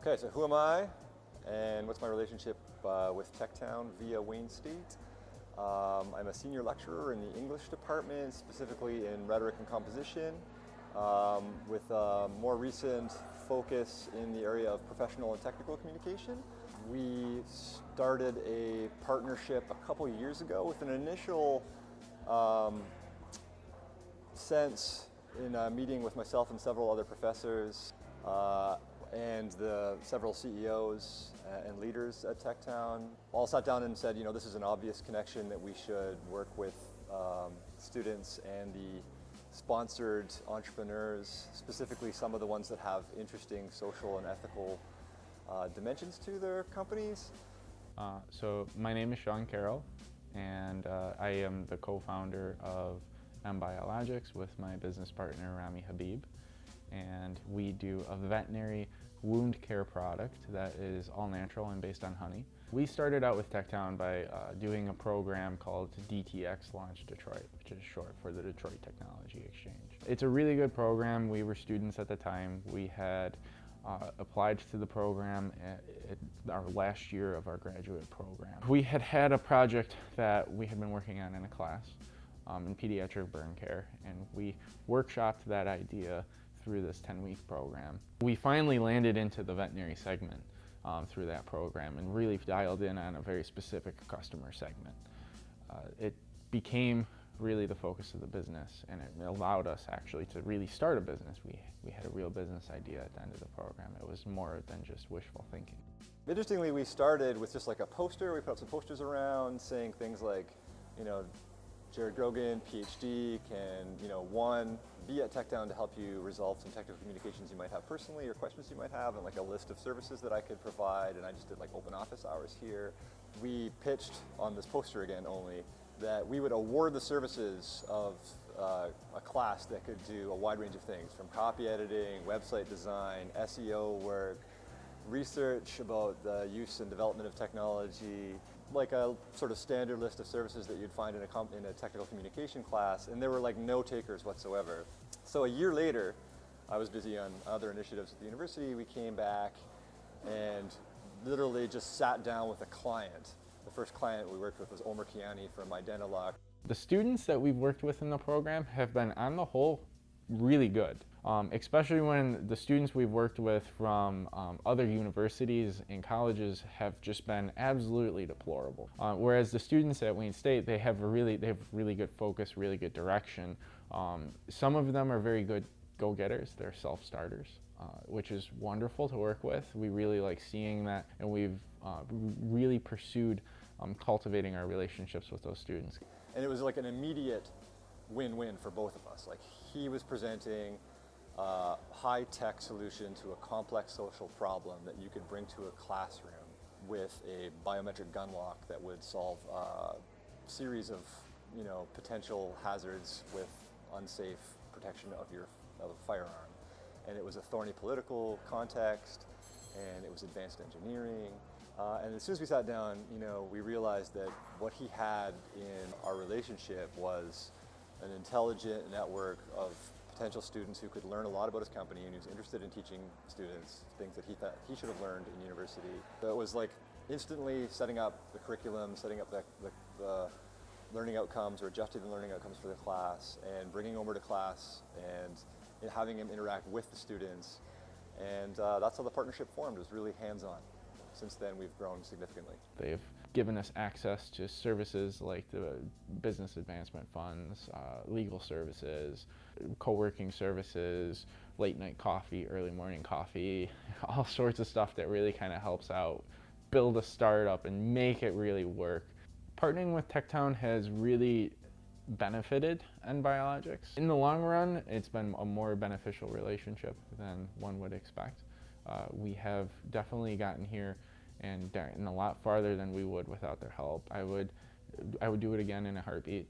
Okay, so who am I and what's my relationship with Techtown via Wayne State? I'm a senior lecturer in the English department, specifically in rhetoric and composition, with a more recent focus in the area of professional and technical communication. We started a partnership a couple years ago with an initial sense in a meeting with myself and several other professors and the several CEOs and leaders at Techtown all sat down and said, this is an obvious connection that we should work with students and the sponsored entrepreneurs, specifically some of the ones that have interesting social and ethical dimensions to their companies. So my name is Sean Carroll, and I am the co-founder of M-Biologics with my business partner Rami Habib, and we do a veterinary wound care product that is all natural and based on honey. We started out with Techtown by doing a program called DTX Launch Detroit, which is short for the Detroit Technology Exchange. It's a really good program. We were students at the time. We had applied to the program at our last year of our graduate program. We had a project that we had been working on in a class in pediatric burn care, and we workshopped that idea through this 10-week program. We finally landed into the veterinary segment through that program and really dialed in on a very specific customer segment. It became really the focus of the business, and it allowed us actually to really start a business. We had a real business idea at the end of the program. It was more than just wishful thinking. Interestingly, we started with just like a poster. We put up some posters around saying things like, Jared Grogan, PhD, can, one, be at Techtown to help you resolve some technical communications you might have personally or questions you might have, and like a list of services that I could provide, and I just did like open office hours here. We pitched on this poster again only that we would award the services of a class that could do a wide range of things, from copy editing, website design, SEO work, research about the use and development of technology, like a sort of standard list of services that you'd find in a technical communication class, and there were like no takers whatsoever. So a year later, I was busy on other initiatives at the university. We came back and literally just sat down with a client. The first client we worked with was Omer Kiani from Identilock. The students that we've worked with in the program have been, on the whole, really good. Especially when the students we've worked with from other universities and colleges have just been absolutely deplorable. Whereas the students at Wayne State, they have really good focus, really good direction. Some of them are very good go-getters. They're self-starters, which is wonderful to work with. We really like seeing that, and we've really pursued cultivating our relationships with those students. And it was like an immediate win-win for both of us. Like, he was presenting a high-tech solution to a complex social problem that you could bring to a classroom with a biometric gun lock that would solve a series of potential hazards with unsafe protection of a firearm. And it was a thorny political context, and it was advanced engineering. And as soon as we sat down, we realized that what he had in our relationship was an intelligent network of potential students who could learn a lot about his company, and he was interested in teaching students things that he thought he should have learned in university. So it was like instantly setting up the curriculum, setting up the learning outcomes, or adjusting the learning outcomes for the class, and bringing Omer to class and having him interact with the students. And that's how the partnership formed. It was really hands-on. Since then, we've grown significantly. They've given us access to services like the business advancement funds, legal services, co-working services, late night coffee, early morning coffee, all sorts of stuff that really kind of helps out build a startup and make it really work. Partnering with Techtown has really benefited M-Biologics. In the long run, it's been a more beneficial relationship than one would expect. We have definitely gotten here and a lot farther than we would without their help. I would do it again in a heartbeat.